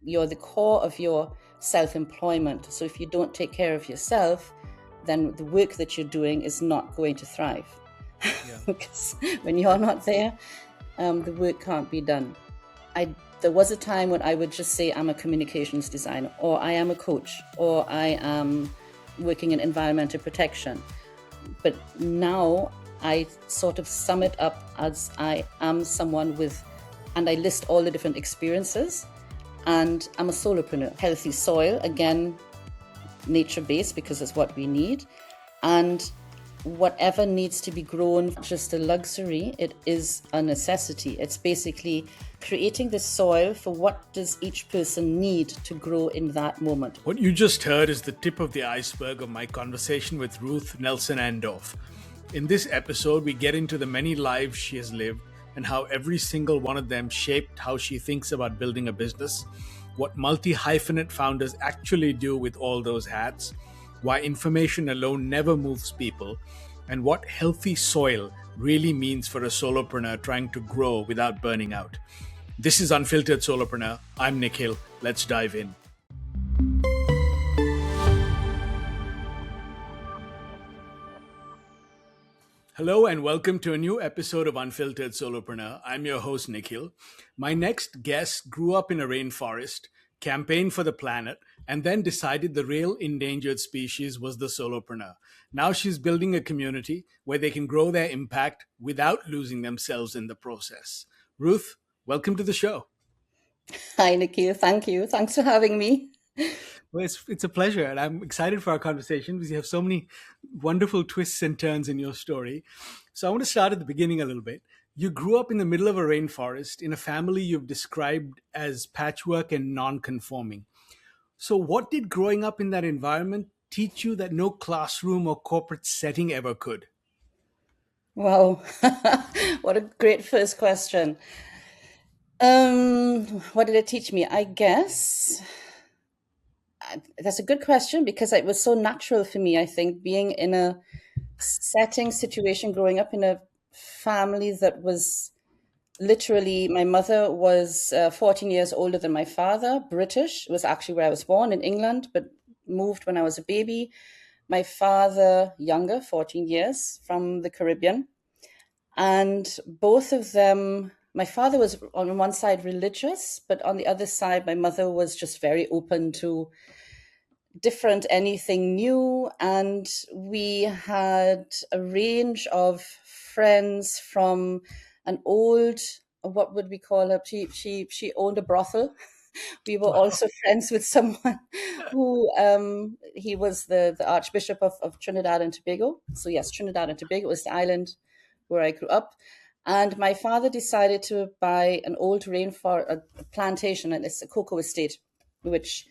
you're the core of your self-employment. So if you don't take care of yourself, then the work that you're doing is not going to thrive. Yeah. Because when you're not there, the work can't be done. There was a time when I would just say I'm a communications designer, or I am a coach, or I am working in environmental protection. But now I sort of sum it up as I am someone with, and I list all the different experiences, and I'm a solopreneur. Healthy soil, again, nature-based, because it's what we need. And whatever needs to be grown, just a luxury, it is a necessity. It's basically creating the soil for what does each person need to grow in that moment. What you just heard is the tip of the iceberg of my conversation with Ruth Nelson-Andorf. In this episode, we get into the many lives she has lived and how every single one of them shaped how she thinks about building a business, what multi-hyphenate founders actually do with all those hats, why information alone never moves people, and what healthy soil really means for a solopreneur trying to grow without burning out. This is Unfiltered Solopreneur. I'm Nikhil. Let's dive in. Hello and welcome to a new episode of Unfiltered Solopreneur. I'm your host, Nikhil. My next guest grew up in a rainforest, campaigned for the planet, and then decided the real endangered species was the solopreneur. Now she's building a community where they can grow their impact without losing themselves in the process. Ruth, welcome to the show. Hi, Nikhil. Thank you. Thanks for having me. Well, it's a pleasure, and I'm excited for our conversation because you have so many wonderful twists and turns in your story. So I want to start at the beginning a little bit. You grew up in the middle of a rainforest in a family you've described as patchwork and non-conforming. So what did growing up in that environment teach you that no classroom or corporate setting ever could? Wow. What a great first question. What did it teach me? I guess that's a good question because it was so natural for me. I think being in a situation, growing up in a family that was literally, my mother was 14 years older than my father, British. It was actually where I was born in England, but moved when I was a baby. My father, younger, 14 years, from the Caribbean. And both of them, my father was on one side religious, but on the other side, my mother was just very open to different, anything new. And we had a range of friends from an old, what would we call her? She owned a brothel. We were also friends with someone who he was the Archbishop of Trinidad and Tobago. So yes, Trinidad and Tobago was the island where I grew up. And my father decided to buy an old rainforest plantation, and it's a cocoa estate, which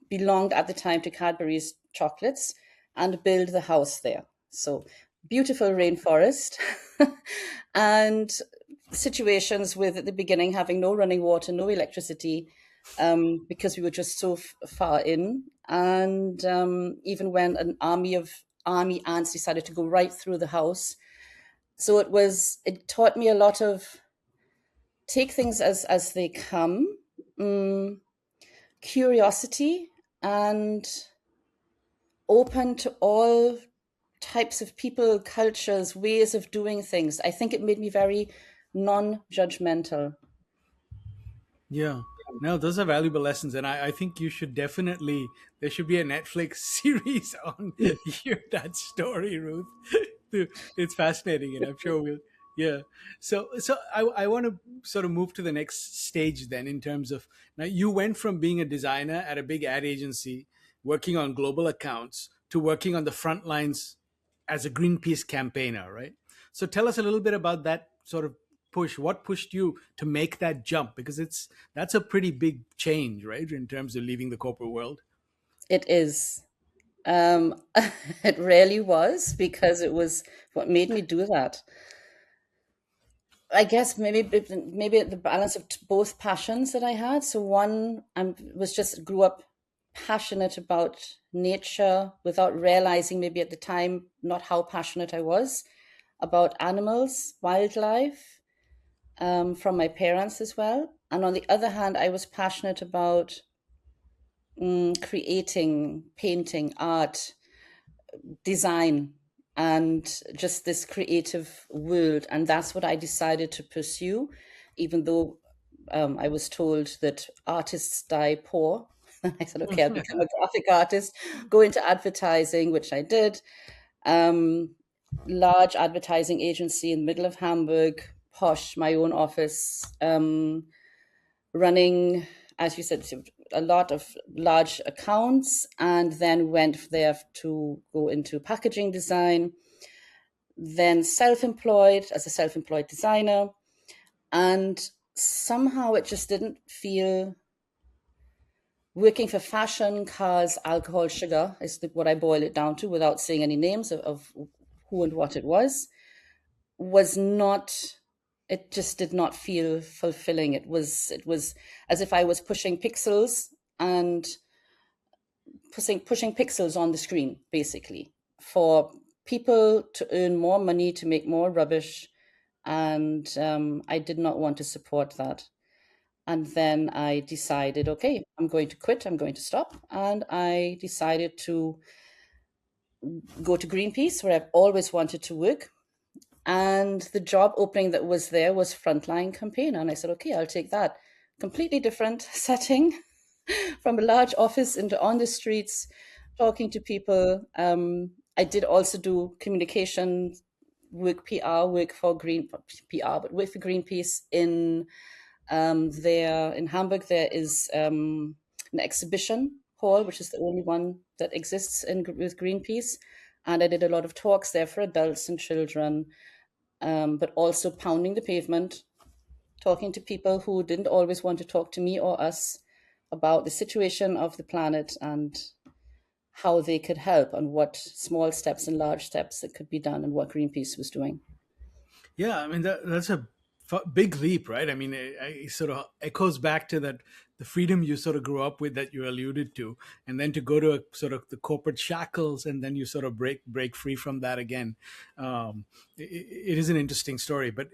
belonged at the time to Cadbury's chocolates, and build the house there. So beautiful rainforest and situations with, at the beginning, having no running water, no electricity, because we were just so far in. And even when an army ants decided to go right through the house. So it taught me a lot of take things as they come, curiosity, and open to all types of people, cultures, ways of doing things. I think it made me very non-judgmental. Yeah. No, those are valuable lessons. And I think you should definitely, there should be a Netflix series on that story, Ruth. It's fascinating, and I'm sure we'll, yeah. So I want to sort of move to the next stage then in terms of, now you went from being a designer at a big ad agency, working on global accounts, to working on the front lines as a Greenpeace campaigner, right? So tell us a little bit about that sort of push. What pushed you to make that jump? Because that's a pretty big change, right, in terms of leaving the corporate world. It is. It really was, because it was what made me do that. I guess maybe the balance of both passions that I had. So one, I grew up passionate about nature without realizing maybe at the time not how passionate I was about animals, wildlife, from my parents as well. And on the other hand, I was passionate about creating, painting, art, design, and just this creative world. And that's what I decided to pursue, even though I was told that artists die poor. I said, okay, I'll become a graphic artist, go into advertising, which I did. Um, Large advertising agency in the middle of Hamburg, posh, my own office, running, as you said, a lot of large accounts, and then went there to go into packaging design, then self-employed as a self-employed designer. And somehow it just didn't feel, working for fashion, cars, alcohol, sugar is what I boil it down to without saying any names of who and what it was not, it just did not feel fulfilling. It was as if I was pushing pixels and pushing pixels on the screen, basically, for people to earn more money, to make more rubbish. And I did not want to support that. And then I decided, okay, I'm going to quit, I'm going to stop. And I decided to go to Greenpeace, where I've always wanted to work. And the job opening that was there was frontline campaigner. And I said, okay, I'll take that. Completely different setting, from a large office into on the streets, talking to people. I did also do communication work, PR work for PR, but work for Greenpeace in there in Hamburg. There is an exhibition hall, which is the only one that exists with Greenpeace. And I did a lot of talks there for adults and children, but also pounding the pavement, talking to people who didn't always want to talk to me or us about the situation of the planet and how they could help, and what small steps and large steps that could be done, and what Greenpeace was doing. Yeah, I mean that's a big leap, right? I mean, it sort of echoes back to that the freedom you sort of grew up with that you alluded to, and then to go to a, sort of the corporate shackles, and then you sort of break free from that again. It is an interesting story, but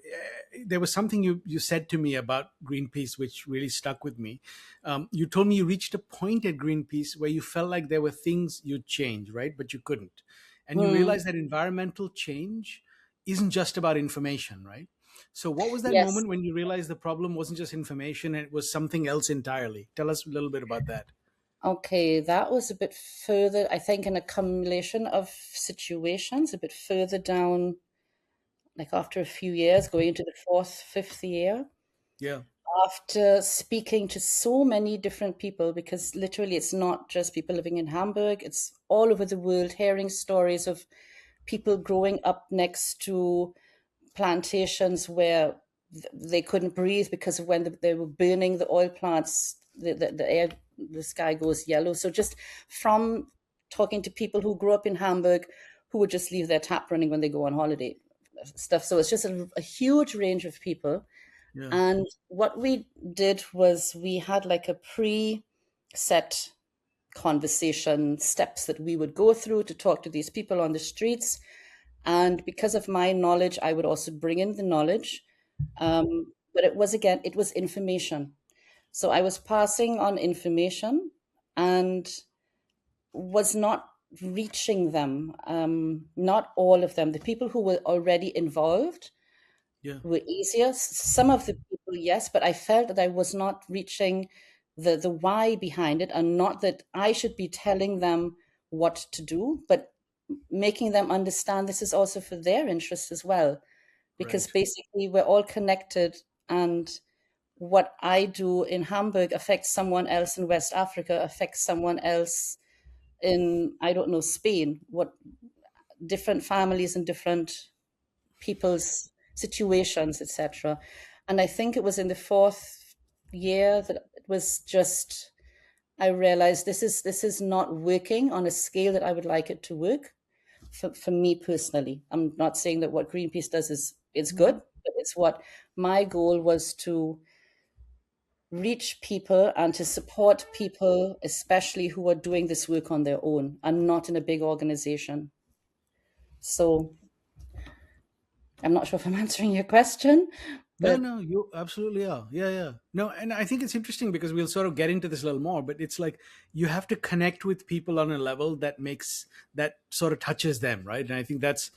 there was something you said to me about Greenpeace which really stuck with me. You told me you reached a point at Greenpeace where you felt like there were things you'd change, right, but you couldn't, and you Hmm. realized that environmental change isn't just about information, right? So, what was that Yes. moment when you realized the problem wasn't just information and it was something else entirely? Tell us a little bit about that. Okay, that was a bit further, I think, an accumulation of situations, a bit further down, like after a few years, going into the fourth, fifth year. Yeah, After speaking to so many different people, because literally it's not just people living in Hamburg, it's all over the world, hearing stories of people growing up next to plantations where they couldn't breathe because of when they were burning the oil plants, the air, the sky goes yellow. So just from talking to people who grew up in Hamburg, who would just leave their tap running when they go on holiday, stuff. So it's just a huge range of people. yeah, And what we did was we had like a pre-set conversation steps that we would go through to talk to these people on the streets. And because of my knowledge, I would also bring in the knowledge. But it was, again, it was information. So I was passing on information and was not reaching them. Not all of them. The people who were already involved yeah, were easier. Some of the people, yes, but I felt that I was not reaching the why behind it, and not that I should be telling them what to do, but making them understand this is also for their interest as well, because right. basically we're all connected, and what I do in Hamburg affects someone else in West Africa, affects someone else in, I don't know, Spain, what different families and different people's situations, etc. And I think it was in the fourth year that it was just, I realized this is not working on a scale that I would like it to work for me personally. I'm not saying that what Greenpeace does is it's good, but it's what my goal was, to reach people and to support people, especially who are doing this work on their own and not in a big organization. So I'm not sure if I'm answering your question, Yeah, But no, you absolutely are. Yeah, yeah. No, and I think it's interesting because we'll sort of get into this a little more, but it's like you have to connect with people on a level that sort of touches them, right? And I think that's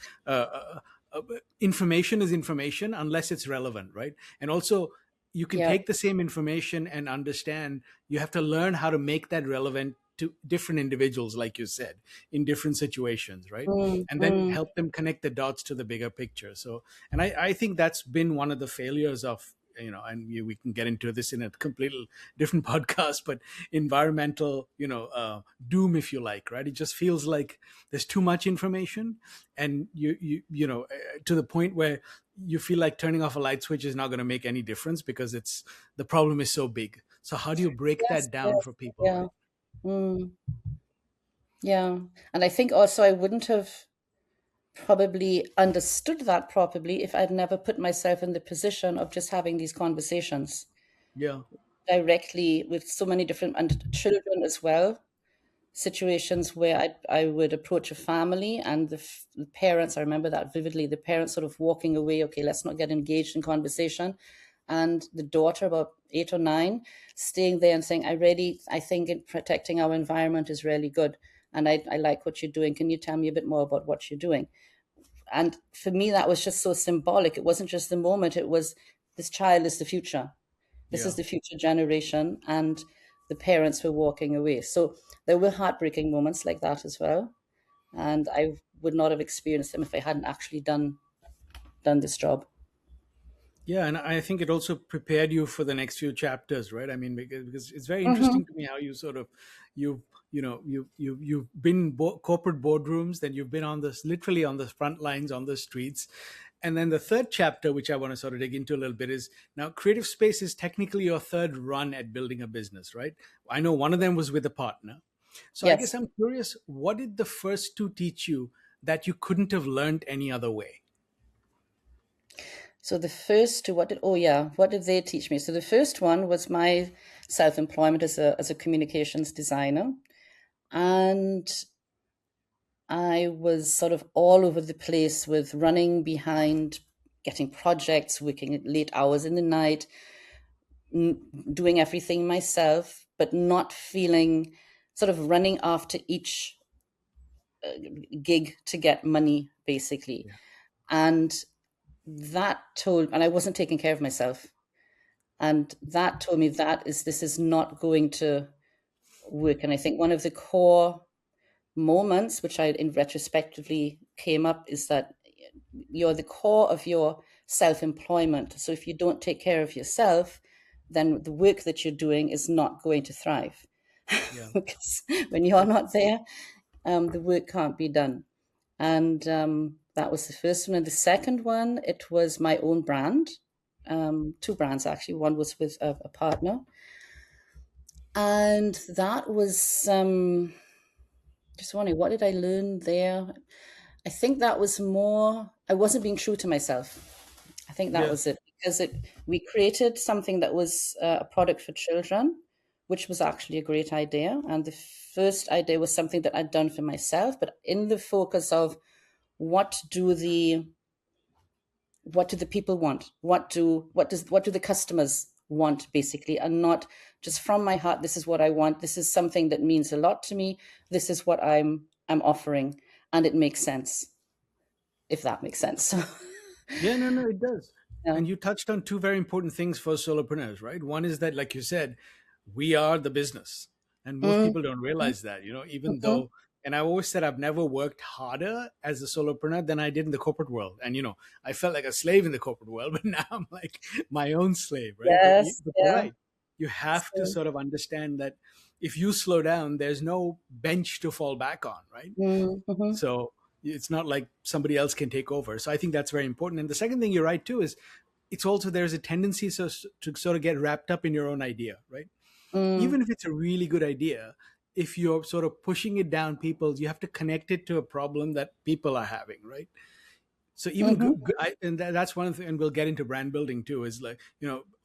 information is information unless it's relevant, right? And also, you can yeah. take the same information and understand, you have to learn how to make that relevant to different individuals, like you said, in different situations, right? Mm, And then mm. help them connect the dots to the bigger picture. So, and I think that's been one of the failures of, and we can get into this in a completely different podcast, but environmental, doom, if you like, right? It just feels like there's too much information, and to the point where you feel like turning off a light switch is not going to make any difference because the problem is so big. So how do you break Yes, that down yes, for people, yeah. right? Mm, yeah. And I think also I wouldn't have probably understood that properly if I'd never put myself in the position of just having these conversations Yeah, directly with so many different and children as well. Situations where I would approach a family and the parents, I remember that vividly, the parents sort of walking away, okay, let's not get engaged in conversation. And the daughter, about 8 or 9, staying there and saying, I think in protecting our environment is really good. And I like what you're doing. Can you tell me a bit more about what you're doing? And for me, that was just so symbolic. It wasn't just the moment, it was this child is the future. This is yeah. the future generation. And the parents were walking away. So there were heartbreaking moments like that as well. And I would not have experienced them if I hadn't actually done this job. Yeah, and I think it also prepared you for the next few chapters, right? I mean, because it's very Hmm. interesting to me how you sort of you've been in corporate boardrooms, then you've been on this literally on the front lines on the streets, and then the third chapter, which I want to sort of dig into a little bit, is now creative space is technically your third run at building a business, right? I know one of them was with a partner, so I guess Yes. I'm curious, what did the first two teach you that you couldn't have learned any other way? So the first two, what did they teach me? So the first one was my self-employment as a communications designer. And I was sort of all over the place with running behind, getting projects, working at late hours in the night, doing everything myself, but not feeling sort of running after each gig to get money, basically. Yeah, And and I wasn't taking care of myself. And that told me this is not going to work. And I think one of the core moments, which I in retrospectively came up, is that you're the core of your self-employment. So if you don't take care of yourself, then the work that you're doing is not going to thrive. yeah, Because when you're not there, the work can't be done. And that was the first one. And the second one, it was my own brand. Two brands actually. One was with a partner, and that was just wondering, what did I learn there? I think that was more, I wasn't being true to myself. I think that yeah. was it, because we created something that was a product for children, which was actually a great idea. And the first idea was something that I'd done for myself, but in the focus of what do the what do the people want? What do the customers want, basically, and not just from my heart, this is what I want. This is something that means a lot to me. This is what I'm offering, and it makes sense, if that makes sense. So Yeah, no, no, it does. yeah. And you touched on two very important things for solopreneurs, right? One is that, like you said, we are the business. And most Mm, people don't mhm, realize that, even mhm. though, and I've always said I've never worked harder as a solopreneur than I did in the corporate world. And, I felt like a slave in the corporate world, but now I'm like my own slave, right? But, Yes, but you're yeah. right. You have to So, sort of understand that if you slow down, there's no bench to fall back on, right? mhm, So it's not like somebody else can take over. So I think that's very important. And the second thing you're right too is it's also there's a tendency to sort of get wrapped up in your own idea, right? mm, Even if it's a really good idea, if you're sort of pushing it down people, you have to connect it to a problem that people are having, right? So even mhm, and that's one of the, and we'll get into brand building too, is like,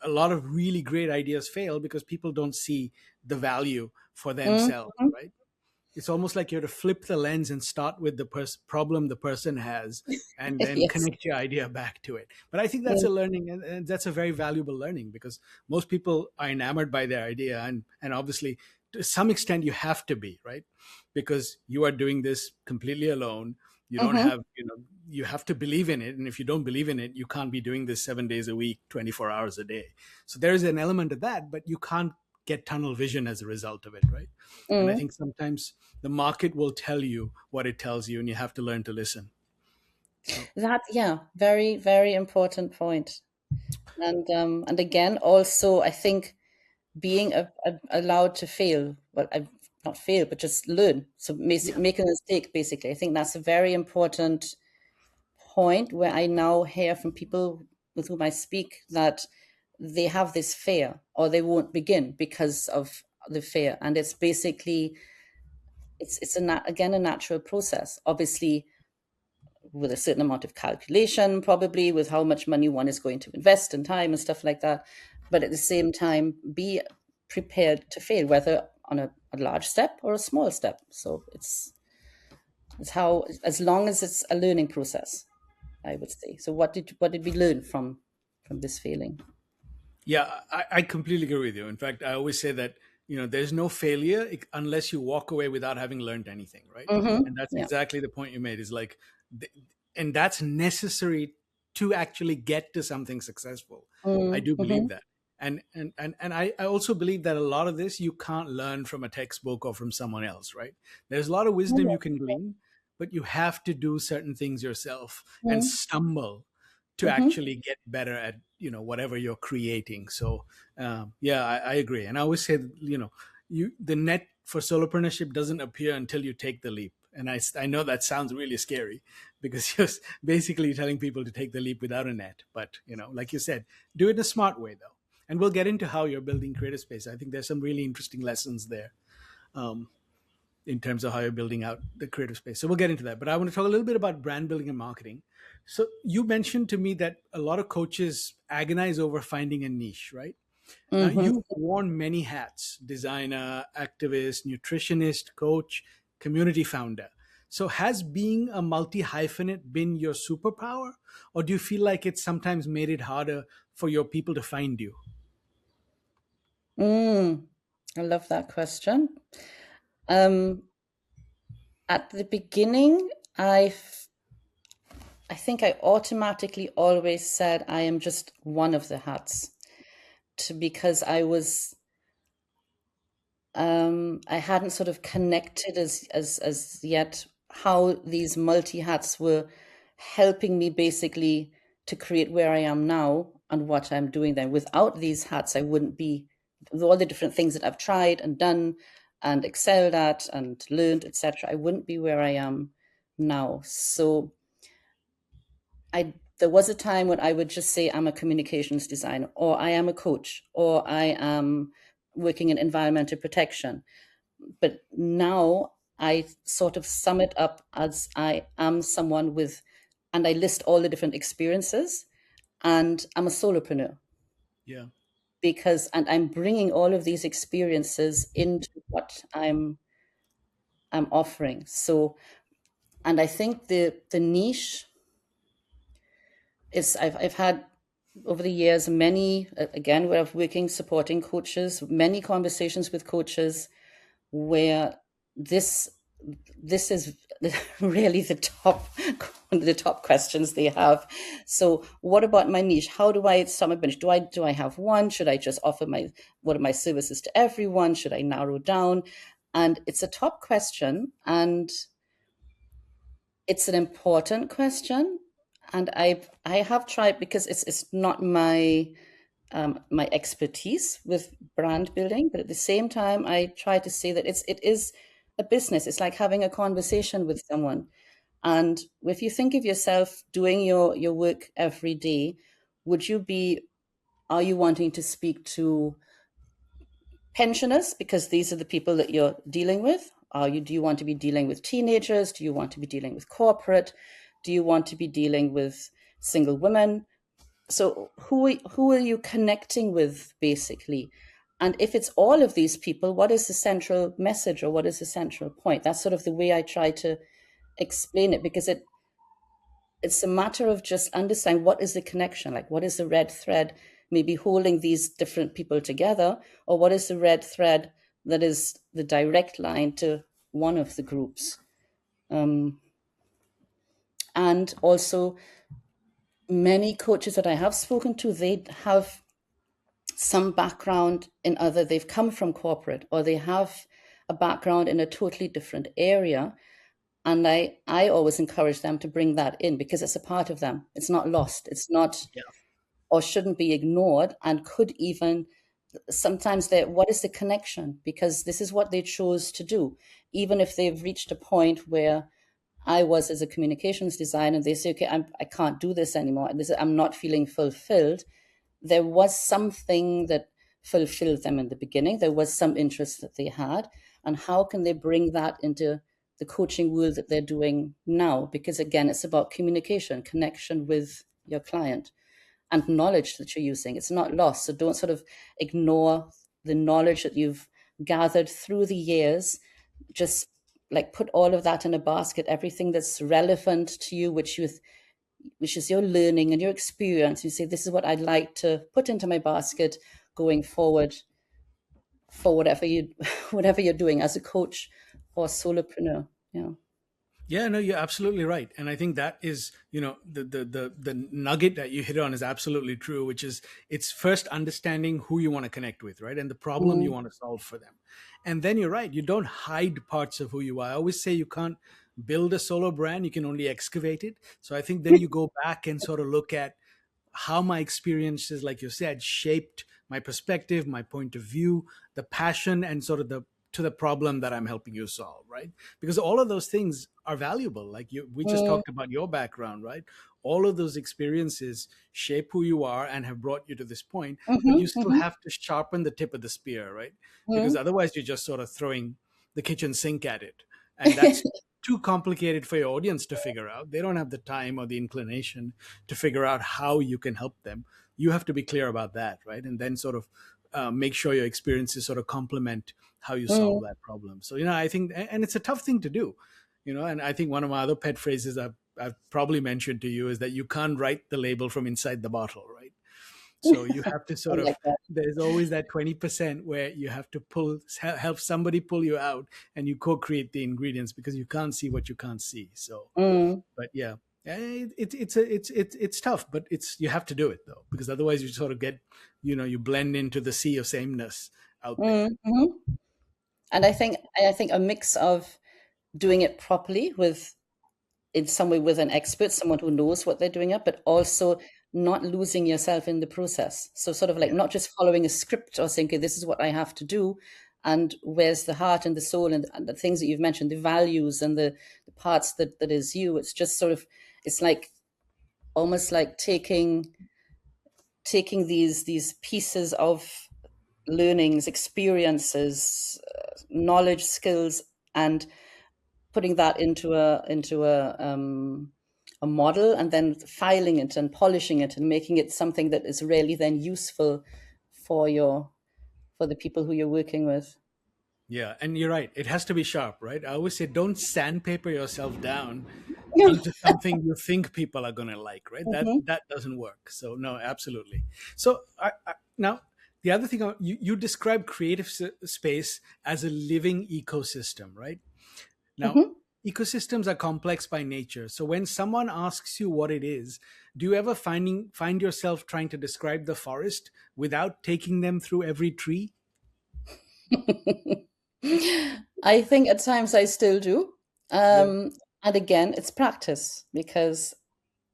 a lot of really great ideas fail because people don't see the value for mm, themselves, mhm. right? it's almost like you have to flip the lens and start with the problem the person has, and then Yes. connect your idea back to it. But I think that's Mm, a learning, and that's a very valuable learning, because most people are enamored by their idea, and obviously to some extent you have to be, right, because you are doing this completely alone. You don't mhm. have, you have to believe in it, and if you don't believe in it, you can't be doing this 7 days a week, 24 hours a day. So there is an element of that, but you can't get tunnel vision as a result of it, right? And I Mm. think sometimes the market will tell you what it tells you, and you have to learn to listen. So That, yeah, very, very important point. And again, also, I think being allowed to fail, well, not fail, but just learn. So yeah, make a mistake, basically. I think that's a very important point, where I now hear from people with whom I speak that they have this fear, or they won't begin because of the fear. And it's basically, again, a natural process. Obviously, with a certain amount of calculation, probably with how much money one is going to invest in time and stuff like that. But at the same time, be prepared to fail, whether on a large step or a small step. So it's how, as long as it's a learning process, I would say. So what did we learn from this failing? yeah, I completely agree with you. In fact, I always say that, there's no failure unless you walk away without having learned anything, right? And that's Yeah. exactly the point you made. Is like, th- and that's necessary to actually get to something successful. I do believe Mm-hmm. that. And I also believe that a lot of this you can't learn from a textbook or from someone else, right? There's a lot of wisdom you can glean, but you have to do certain things yourself and stumble to Mm-hmm. actually get better at, whatever you're creating. So yeah, I agree. And I always say that, the net for solopreneurship doesn't appear until you take the leap. And I know that sounds really scary, because you're basically telling people to take the leap without a net. But, like you said, do it in a smart way, though. And we'll get into how you're building Creative Space. I think there's some really interesting lessons there, in terms of how you're building out the creative space. So we'll get into that. But I want to talk a little bit about brand building and marketing. So you mentioned to me that a lot of coaches agonize over finding a niche, right? Now, Mm-hmm. you've worn many hats: designer, activist, nutritionist, coach, community founder. So, has being a multi hyphenate been your superpower? Or do you feel like it's sometimes made it harder for your people to find you? I love that question. Um, at the beginning, I think I automatically always said I am just one of the hats, because I hadn't sort of connected as yet how these multi hats were helping me basically to create where I am now and what I'm doing then. Without these hats, I wouldn't be, with all the different things that I've tried and done and excelled at and learned, etc. I wouldn't be where I am now. So there was a time when I would just say I'm a communications designer, or I am a coach, or I am working in environmental protection. But now I sort of sum it up as I am someone with, and I list all the different experiences, and I'm a solopreneur, Yeah. and I'm bringing all of these experiences into what I'm offering. So, and I think the niche is, I've had over the years many, again, where I've working supporting coaches, many conversations with coaches where this this is really the top questions they have. So what about my niche? How do I start my niche? Do I have one? Should I just offer what are my services to everyone? Should I narrow down? And it's a top question, and it's an important question. And I have tried, because it's not my expertise with brand building, but at the same time, I try to say that it is a business. It's like having a conversation with someone. And if you think of yourself doing your work every day, would you be are you wanting to speak to pensioners, because these are the people that you're dealing with? Do you want to be dealing with teenagers? Do you want to be dealing with corporate? Do you want to be dealing with single women? So who are you connecting with, basically? And if it's all of these people, what is the central message or what is the central point? That's sort of the way I try to explain it, because it's a matter of just understanding what is the connection, like what is the red thread maybe holding these different people together, or what is the red thread that is the direct line to one of the groups. And also, many coaches that I have spoken to, they have some background in other, they've come from corporate, or they have a background in a totally different area. And I always encourage them to bring that in, because it's a part of them. It's not lost. It's not, Yeah. or shouldn't be ignored, and could even sometimes what is the connection? Because this is what they chose to do. Even if they've reached a point where I was as a communications designer, and they say, okay, I can't do this anymore. I'm not feeling fulfilled. There was something that fulfilled them in the beginning. There was some interest that they had. And how can they bring that into the coaching world that they're doing now? Because again, it's about communication, connection with your client, and knowledge that you're using. It's not lost. So don't sort of ignore the knowledge that you've gathered through the years. Just like put all of that in a basket, everything that's relevant to you, which is your learning and your experience. You say, this is what I'd like to put into my basket going forward for whatever you're doing as a coach or solopreneur. Yeah. Yeah, no, you're absolutely right, and I think that is, the nugget that you hit on is absolutely true, which is it's first understanding who you want to connect with, right, and the problem you Mm, want to solve for them, and then you're right, you don't hide parts of who you are. I always say you can't build a solo brand; you can only excavate it. So I think then you go back and sort of look at how my experiences, like you said, shaped my perspective, my point of view, the passion, and sort of the problem that I'm helping you solve, right? Because all of those things are valuable. Like we just mm, talked about your background, right? All of those experiences shape who you are and have brought you to this point, but you still mm-hmm, have to sharpen the tip of the spear, right? Because mm-hmm. otherwise you're just sort of throwing the kitchen sink at it. And that's too complicated for your audience to figure out. They don't have the time or the inclination to figure out how you can help them. You have to be clear about that, right? And then sort of make sure your experiences sort of complement how you solve Mm, that problem. So, I think, and it's a tough thing to do, and I think one of my other pet phrases I've probably mentioned to you is that you can't write the label from inside the bottle, right? So you have to I sort of, like that. there's always that 20% where you have to help somebody pull you out, and you co-create the ingredients, because you can't see what you can't see. So, Mm, but yeah, it's tough, but you have to do it though, because otherwise you sort of get, you blend into the sea of sameness out there. mm-hmm. And I think a mix of doing it properly with, in some way, with an expert, someone who knows what they're doing it, but also not losing yourself in the process. So sort of like Yeah. not just following a script or saying, okay, this is what I have to do. And where's the heart and the soul and the things that you've mentioned, the values and the parts that is you. It's just sort of, it's like almost like taking these pieces of learnings, experiences, knowledge, skills, and putting that into a model, and then filing it and polishing it and making it something that is really then useful for the people who you're working with. Yeah, and you're right. It has to be sharp, right? I always say don't sandpaper yourself down Yeah. into something you think people are going to like, right? That Hmm. that doesn't work. So no, absolutely. So now the other thing, you describe creative space as a living ecosystem, right? Now, Hmm. ecosystems are complex by nature. So when someone asks you what it is, do you ever find yourself trying to describe the forest without taking them through every tree? I think at times I still do. Yeah. And again, it's practice, because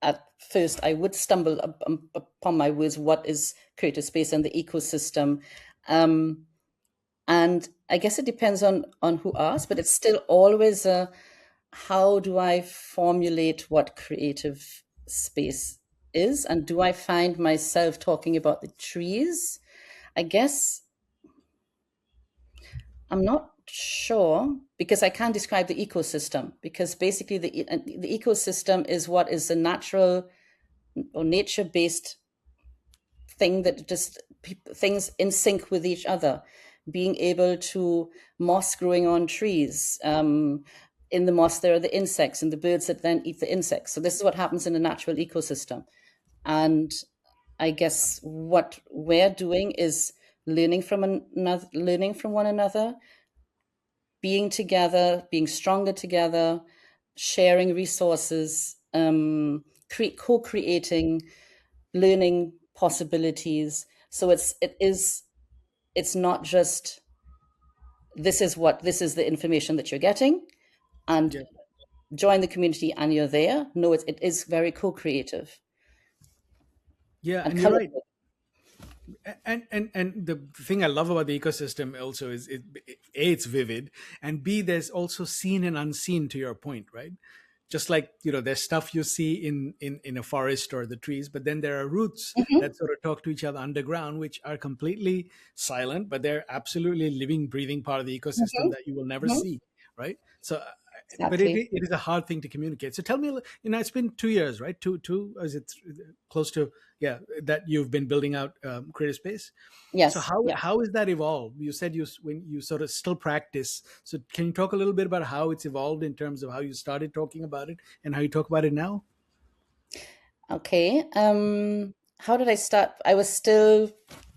at first I would stumble upon my words, what is creative space and the ecosystem. Um, and I guess it depends on who asks, but it's still always a, how do I formulate what creative space is? And do I find myself talking about the trees? I guess I'm not sure, because I can't describe the ecosystem, because basically the ecosystem is what is the natural or nature based thing that just things in sync with each other, being able to moss growing on trees. In the moss, there are the insects and the birds that then eat the insects. So this is what happens in a natural ecosystem. And I guess what we're doing is learning from one another, being together, being stronger together, sharing resources, co-creating, learning possibilities. So it's not just this is the information that you're getting and Yeah. join the community and you're there. No, it is very co-creative Yeah, and and you're right. colorful. And the thing I love about the ecosystem also is a, it's vivid, and b, there's also seen and unseen, to your point, right? Just like, there's stuff you see in a forest or the trees, but then there are roots Hmm. that sort of talk to each other underground, which are completely silent, but they're absolutely living, breathing part of the ecosystem Hmm. that you will never Hmm. see, right? So but it, Exactly. it is a hard thing to communicate. So tell me, it's been 2 years, right? Is it close to, yeah, that you've been building out Creative Space. So Yes. how Yeah. how is that evolved? You said when you sort of still practice. So can you talk a little bit about how it's evolved in terms of how you started talking about it and how you talk about it now? Okay. How did I start? I was still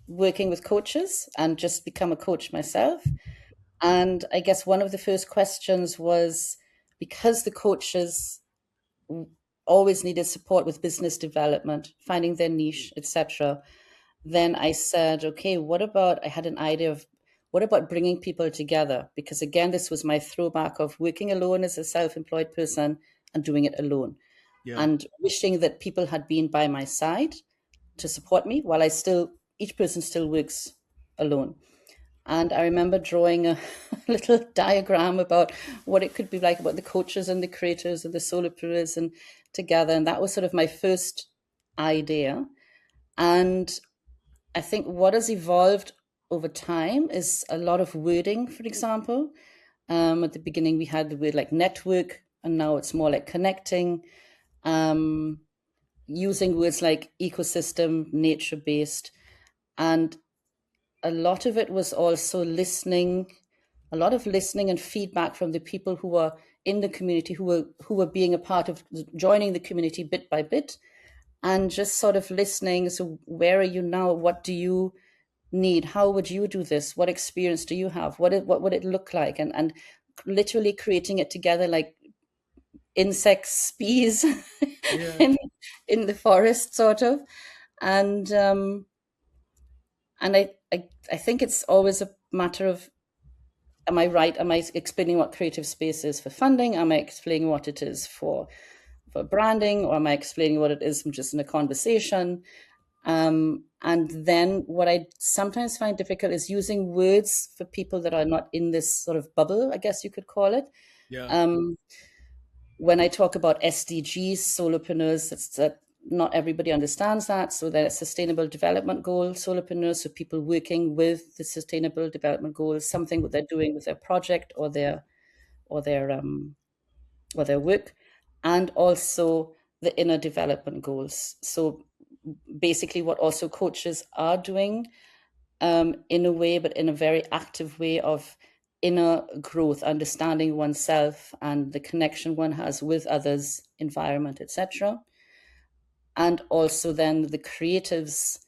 working with coaches and just become a coach myself. And I guess one of the first questions was because the coaches always needed support with business development, finding their niche, etc. Then I said, okay, I had an idea of what about bringing people together? Because again, this was my throwback of working alone as a self-employed person and doing it alone Yeah. and wishing that people had been by my side to support me while each person still works alone. And I remember drawing a little diagram about what it could be like about the coaches and the creators and the solopreneurs and together. And that was sort of my first idea. And I think what has evolved over time is a lot of wording, for example. At the beginning, we had the word like network, and now it's more like connecting, using words like ecosystem, nature based. And a lot of it was also a lot of listening and feedback from the people who were in the community, who were being a part of joining the community bit by bit, and just sort of listening. So where are you now? What do you need? How would you do this? What experience do you have? What would it look like? And literally creating it together like insects, bees Yeah. in in the forest, sort of. And I think it's always a matter of, am I right? Am I explaining what creative space is for funding? Am I explaining what it is for branding, or am I explaining what it is from just in a conversation? And then what I sometimes find difficult is using words for people that are not in this sort of bubble, I guess you could call it. Yeah. Um, when I talk about SDGs, solopreneurs, it's that not everybody understands that. So they're sustainable development goal solopreneurs, so people working with the sustainable development goals, something that they're doing with their project or their or their work, and also the inner development goals. So basically, what also coaches are doing, in a way, but in a very active way of inner growth, understanding oneself and the connection one has with others, environment, etc. And also then the creatives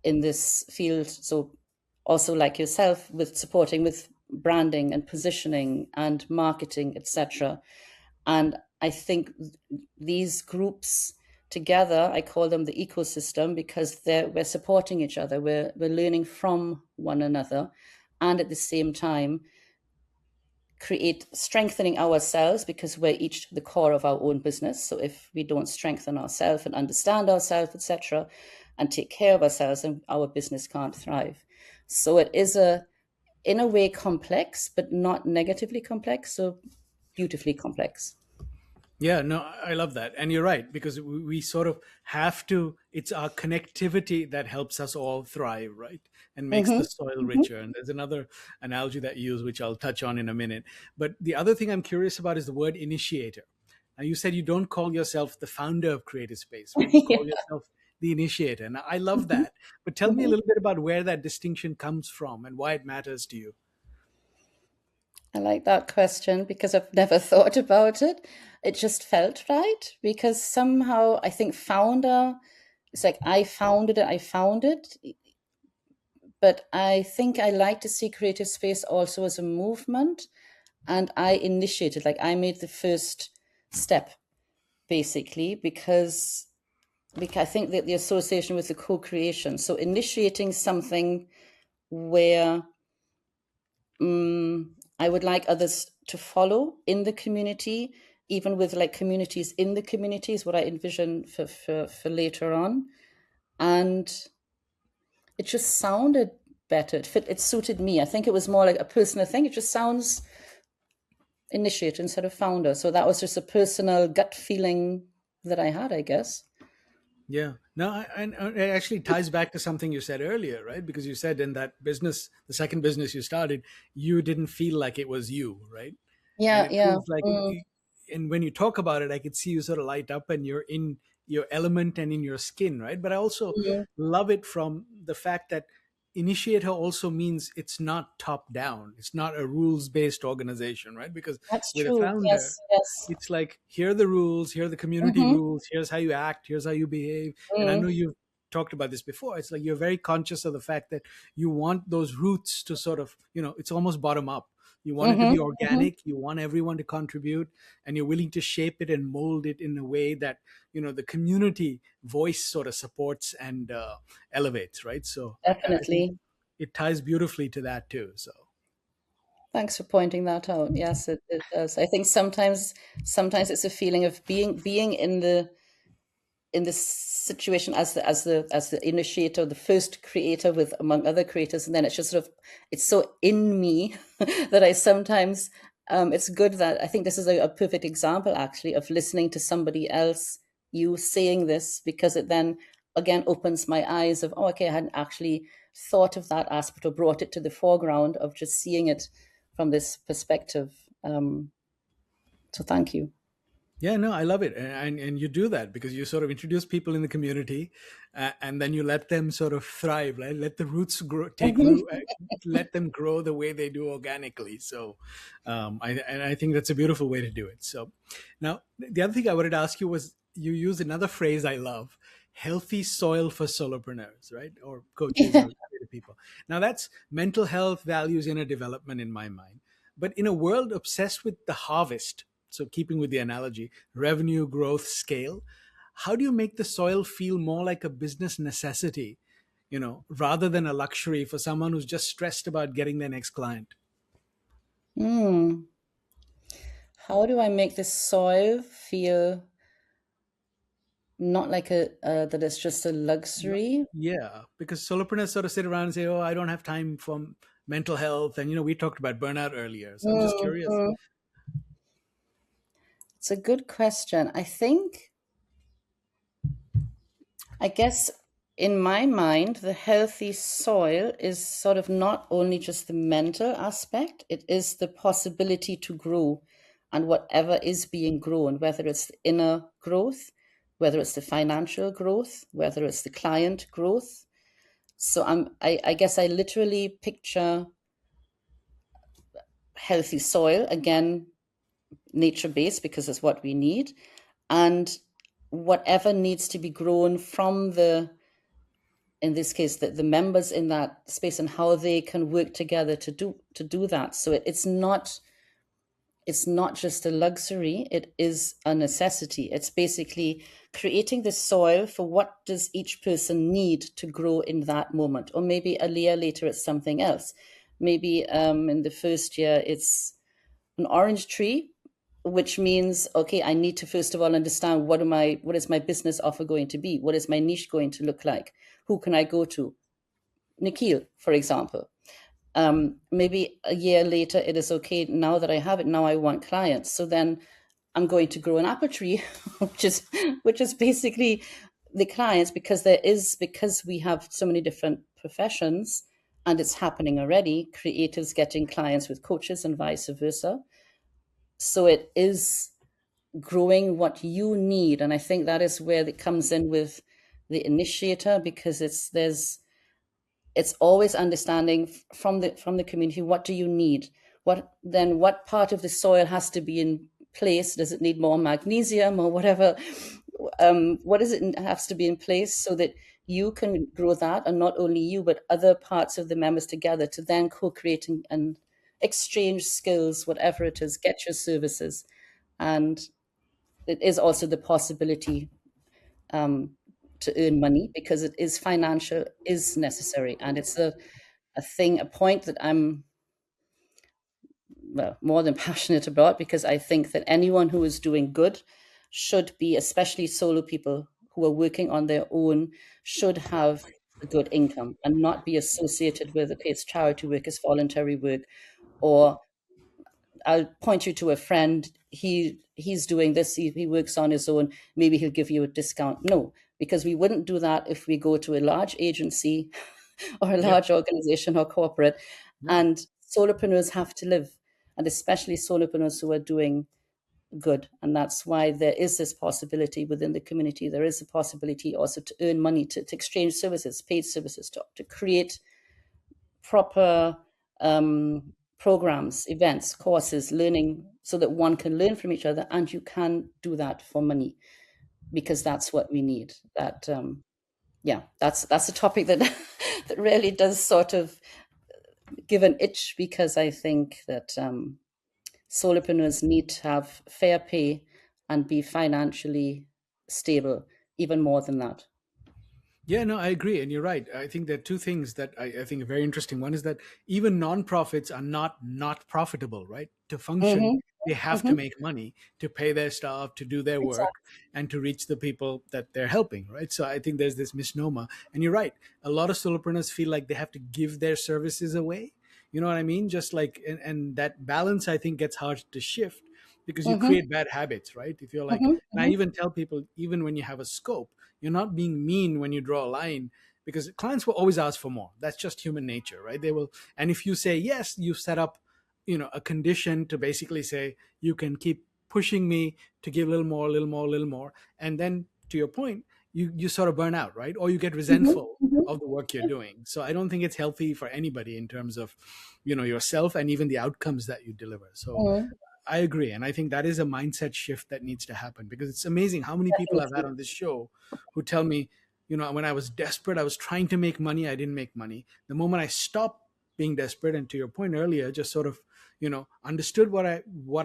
in this field. So also like yourself with supporting with branding and positioning and marketing, etc. And I think these groups together, I call them the ecosystem because we're supporting each other. We're learning from one another, and at the same time create strengthening ourselves because we're each the core of our own business. So if we don't strengthen ourselves and understand ourselves, etc., and take care of ourselves, then our business can't thrive. So it is in a way complex, but not negatively complex. So beautifully complex. Yeah, no, I love that. And you're right, because we sort of have to, it's our connectivity that helps us all thrive, right? And makes Hmm. the soil Hmm. richer. And there's another analogy that you use, which I'll touch on in a minute. But the other thing I'm curious about is the word initiator. Now, you said you don't call yourself the founder of Creative Space, right? You call yourself the initiator. And I love that. But tell me a Mhm. little bit about where that distinction comes from and why it matters to you. I like that question because I've never thought about it. It just felt right because somehow I think founder, it's like I founded it, I found it. But I think I like to see creative space also as a movement. And I initiated, like I made the first step basically because I think that the association with the co-creation. So initiating something where I would like others to follow in the community, even with like communities in the communities, what I envision for later on. And it just sounded better. It suited me. I think it was more like a personal thing. It just sounds initiate instead of founder. So that was just a personal gut feeling that I had, I guess. Yeah. No, and it actually ties back to something you said earlier, right? Because you said in that business, the second business you started, you didn't feel like it was you, right? And Yeah, it yeah. feels like, and when you talk about it, I could see you sort of light up and you're in your element and in your skin, right? But I also Mm, love it from the fact that initiator also means it's not top down. It's not a rules based organization, right? Because that's with a true. founder, Yes, yes. it's like here are the rules, here are the community Mm-hmm. rules, here's how you act, here's how you behave. And I know Mm, you've talked about this before. It's like you're very conscious of the fact that you want those roots to sort of, it's almost bottom up. You want it to mm-hmm. be Mm-hmm. organic, you want everyone to contribute, and you're willing to shape it and mold it in a way that the community voice sort of supports and elevates, right? So I think Definitely. it ties beautifully to that too. So Thanks for pointing that out. Yes, it does. I think sometimes it's a feeling of being in this situation as the initiator, the first creator with among other creators, and then it's just sort of it's so in me that I sometimes it's good that I think this is a perfect example actually of listening to somebody else, you saying this, because it then again opens my eyes of, oh, okay, I hadn't actually thought of that aspect or brought it to the foreground of just seeing it from this perspective. So thank you. yeah, no, I love it, and you do that because you sort of introduce people in the community, and then you let them sort of thrive, right? Let the roots grow, take root, let them grow the way they do organically. So, I think that's a beautiful way to do it. So, now the other thing I wanted to ask you was you use another phrase I love: healthy soil for solopreneurs, right? Or coaches or creative people. Now that's mental health, values, inner development in my mind. But in a world obsessed with the harvest, so keeping with the analogy, revenue, growth, scale, how do you make the soil feel more like a business necessity, rather than a luxury for someone who's just stressed about getting their next client? Hmm. How do I make this soil feel not like that it's just a No- luxury? Yeah, because solopreneurs sort of sit around and say, "Oh, I don't have time for mental health," and we talked about burnout earlier. So I'm just curious. Mhm. It's a good question. I guess in my mind, the healthy soil is sort of not only just the mental aspect, it is the possibility to grow and whatever is being grown, whether it's the inner growth, whether it's the financial growth, whether it's the client growth. So I guess I literally picture healthy soil, again, nature based because it's what we need, and whatever needs to be grown from in this case, the members in that space and how they can work together to do that. So it's not just a luxury, it is a necessity. It's basically creating the soil for what does each person need to grow in that moment, or maybe a year later it's something else. Maybe in the first year it's an orange tree, which means, okay, I need to first of all understand what is my business offer going to be, what is my niche going to look like, who can I go to. Nikhil, for example. Maybe a year later, it is okay. Now that I have it, now I want clients. So then I'm going to grow an apple tree, which is basically the clients, because we have so many different professions, and it's happening already. Creatives getting clients with coaches and vice versa. So it is growing what you need, and I think that is where it comes in with the initiator, because it's always understanding from the community, what do you need, what part of the soil has to be in place, does it need more magnesium or whatever, what does it has to be in place so that you can grow that, and not only you but other parts of the members together to then co-create and exchange skills, whatever it is, get your services. And it is also the possibility to earn money, because it is financial is necessary, and it's a point that I'm, well, more than passionate about, because I think that anyone who is doing good should be, especially solo people who are working on their own, should have a good income and not be associated with, okay, it's charity work, it's voluntary work, or I'll point you to a friend, he's doing this, he works on his own, maybe he'll give you a discount. No, because we wouldn't do that if we go to a large agency or a Yeah. large organization or corporate. Yeah. And solopreneurs have to live, and especially solopreneurs who are doing good. And that's why there is this possibility within the community. There is a possibility also to earn money, to exchange services, paid services, to create proper programs, events, courses, learning, so that one can learn from each other, and you can do that for money, because that's what we need. That yeah, that's a topic that that really does sort of give an itch, because I think that solopreneurs need to have fair pay and be financially stable, even more than that. Yeah, no, I agree. And you're right. I think there are two things that I think are very interesting. One is that even nonprofits are not profitable, right? To function, Mm-hmm. they have to Mm-hmm. make money to pay their staff, to do their work, Exactly. and to reach the people that they're helping, right? So I think there's this misnomer. And you're right. A lot of solopreneurs feel like they have to give their services away. You know what I mean? Just like, and that balance, I think, gets hard to shift because you Mm-hmm. create bad habits, right? If you're like, Mm-hmm. and I even tell people, even when you have a scope, you're not being mean when you draw a line, because clients will always ask for more. That's just human nature, right? They will, and if you say yes, you set up, a condition to basically say you can keep pushing me to give a little more, a little more, a little more, and then to your point, you sort of burn out, right? Or you get Mm-hmm. resentful Mm-hmm. of the work you're doing. So I don't think it's healthy for anybody in terms of, yourself and even the outcomes that you deliver. So Mm-hmm. I agree. And I think that is a mindset shift that needs to happen, because it's amazing how many people I've had Definitely. on this show who tell me, when I was desperate, I was trying to make money, I didn't make money. The moment I stopped being desperate, and to your point earlier, just sort of, understood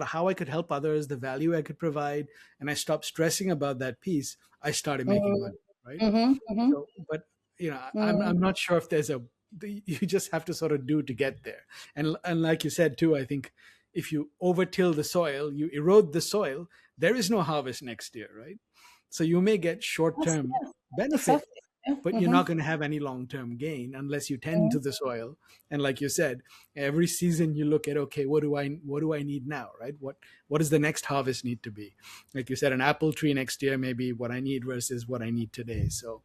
how I could help others, the value I could provide, and I stopped stressing about that piece, I started making money, right? Mm-hmm. Mm-hmm. So, but I'm Mm-hmm. not sure if there's a you just have to sort of do to get there. And like you said too, I think if you overtill the soil, you erode the soil, there is no harvest next year, right? So you may get short That's, term yeah, benefit, exactly. Yeah. but you're Mm-hmm. not going to have any long term gain unless you tend Mm-hmm. to the soil. And like you said, every season you look at, okay, what do I need now, right? What does the next harvest need to be? Like you said, an apple tree next year may be what I need versus what I need today. So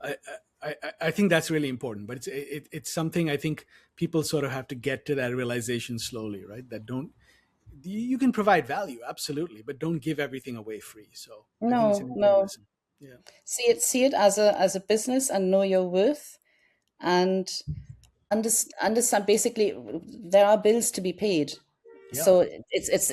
I, I think that's really important, but it's something I think people sort of have to get to that realization slowly, right? That don't you can provide value, absolutely, but don't give everything away free. So I think it's an No, important no. lesson. Yeah, See it as a business, and know your worth, and understand, basically there are bills to be paid. yeah, So it's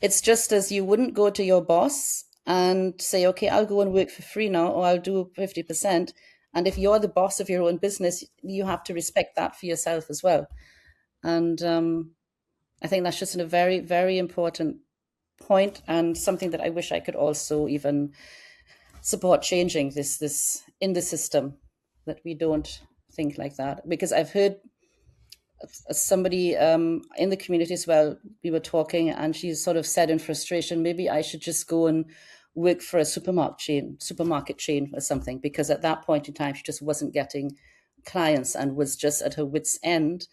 it's just as you wouldn't go to your boss and say, okay, I'll go and work for free now, or I'll do 50%. And if you're the boss of your own business, you have to respect that for yourself as well. And I think that's just a very, very important point, and something that I wish I could also even support changing this in the system, that we don't think like that. Because I've heard somebody in the community as well, we were talking, and she sort of said in frustration, maybe I should just go and work for a supermarket chain or something, because at that point in time she just wasn't getting clients and was just at her wits end.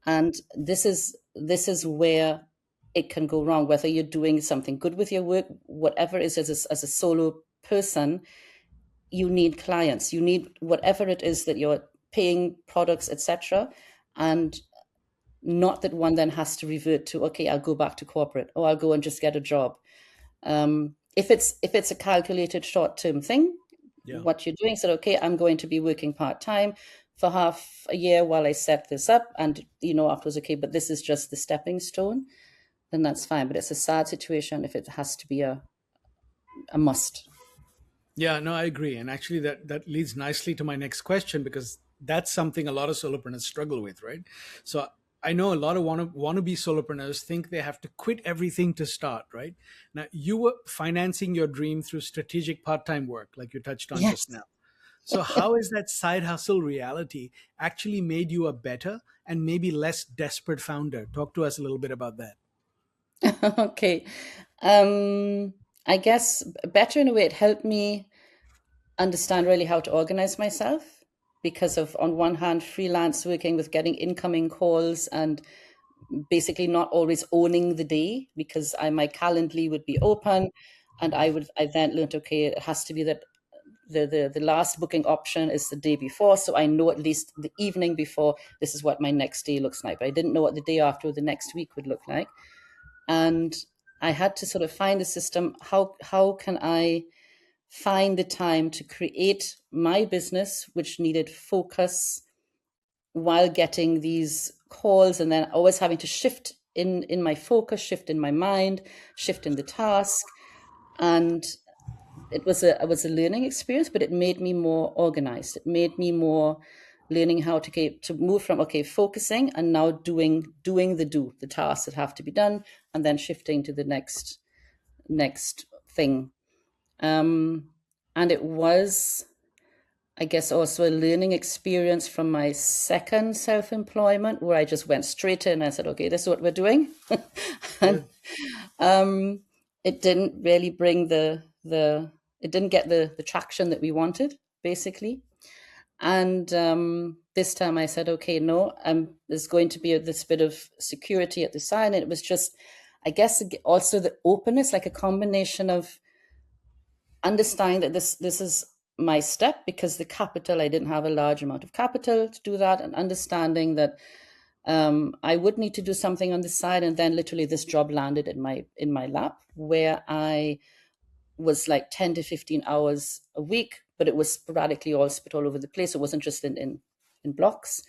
And this is where it can go wrong, whether you're doing something good with your work, whatever it is. As a solo person, you need clients, you need whatever it is that you're paying, products, etc. And not that one then has to revert to, okay, I'll go back to corporate, or I'll go and just get a job. if it's a calculated short-term thing, Yeah. what you're doing, said, okay, I'm going to be working part-time for half a year while I set this up, and afterwards, okay, but this is just the stepping stone, then that's fine. But it's a sad situation if it has to be a must. Yeah, no, I agree. And actually, that leads nicely to my next question, because that's something a lot of solopreneurs struggle with, right? So I know a lot of wannabe solopreneurs think they have to quit everything to start, right? Now, you were financing your dream through strategic part-time work, like you touched on just Yes. now. So how is that side hustle reality actually made you a better and maybe less desperate founder? Talk to us a little bit about that. Okay. I guess better in a way, it helped me understand really how to organize myself because of, on one hand, freelance working with getting incoming calls and basically not always owning the day, because my Calendly would be open, and I then learned, okay, it has to be that the last booking option is the day before, so I know at least the evening before this is what my next day looks like. But I didn't know what the day after or the next week would look like, and I had to sort of find a system. How can I find the time to create my business, which needed focus, while getting these calls, and then always having to shift in my focus, shift in my mind, shift in the task. And it was a learning experience, but it made me more organized. It made me more learning how to move from, okay, focusing, and now doing the tasks that have to be done, and then shifting to the next thing. And it was, I guess, also a learning experience from my second self-employment, where I just went straight in and I said, okay, this is what we're doing. And Good. it didn't really bring it didn't get the traction that we wanted, basically. And this time I said, okay, no, there's going to be this bit of security at the side. And it was just, I guess, also the openness, like a combination of understanding that this is my step, because I didn't have a large amount of capital to do that, and understanding that I would need to do something on the side. And then literally this job landed in my lap, where I was like 10 to 15 hours a week, but it was sporadically all spit all over the place. It wasn't just in blocks,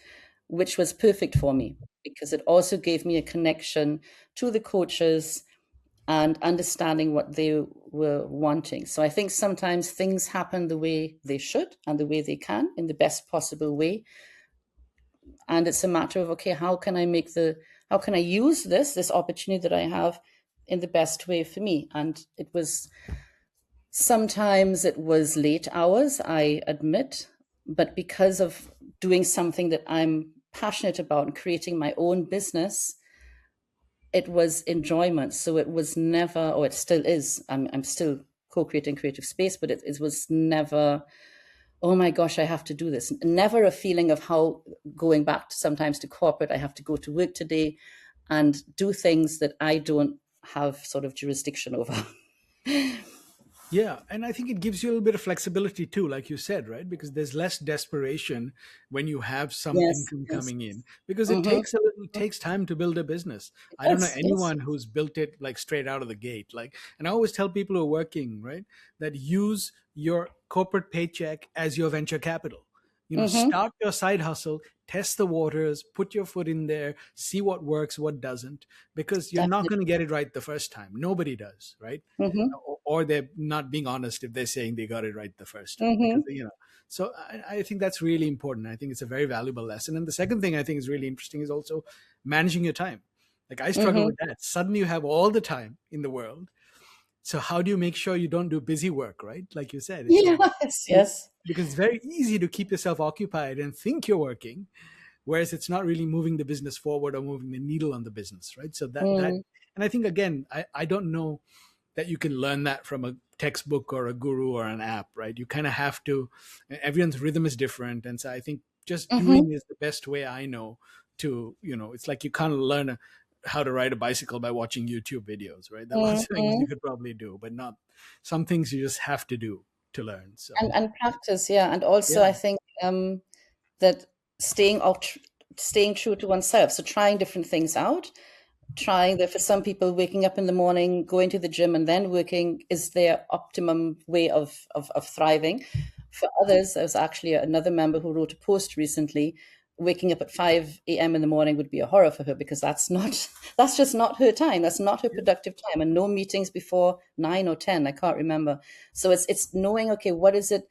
which was perfect for me, because it also gave me a connection to the coaches and understanding what they were wanting. So I think sometimes things happen the way they should and the way they can, in the best possible way. And it's a matter of, okay, how can I use this opportunity that I have in the best way for me? And sometimes it was late hours, I admit, but because of doing something that I'm passionate about and creating my own business, it was enjoyment. So it was never, or it still is, I'm still co-creating creative space, but it was never, oh my gosh, I have to do this. Never a feeling of how, going back sometimes to corporate, I have to go to work today and do things that I don't have sort of jurisdiction over. Yeah, and I think it gives you a little bit of flexibility too, like you said, right? Because there's less desperation when you have some Yes, income yes. coming in, because Mm-hmm. it takes time to build a business. I don't know Yes, yes. anyone who's built it like straight out of the gate. Like, and I always tell people who are working, right, that use your corporate paycheck as your venture capital. Mm-hmm. Start your side hustle, test the waters, put your foot in there, see what works, what doesn't, because you're not going to Definitely. get it right the first time. Nobody does, right? Mm-hmm. Or they're not being honest if they're saying they got it right the first time, because Mm-hmm. so I think that's really important. I think it's a very valuable lesson. And the second thing I think is really interesting is also managing your time. Like, I struggle Mm-hmm. with that. Suddenly you have all the time in the world, so how do you make sure you don't do busy work, right? Like you said, it's like, Yes, yes. because it's very easy to keep yourself occupied and think you're working, whereas it's not really moving the business forward or moving the needle on the business, right? So that Mm. and I think, again, I don't know that you can learn that from a textbook or a guru or an app, right? You kind of have to. Everyone's rhythm is different, and so I think just Mm-hmm. doing is the best way I know to. It's like you can't learn how to ride a bicycle by watching YouTube videos, right? There are lots of things Mm-hmm. you could probably do, but not some things you just have to do to learn. So And practice, yeah. And also, yeah, I think that staying out, staying true to oneself. So trying different things out, trying that for some people, waking up in the morning, going to the gym, and then working is their optimum way of thriving. For others, there was actually another member who wrote a post recently. Waking up at 5 a.m. in the morning would be a horror for her because that's just not her time. That's not her productive time, and no meetings before 9 or 10. I can't remember. So it's knowing, okay, what is it?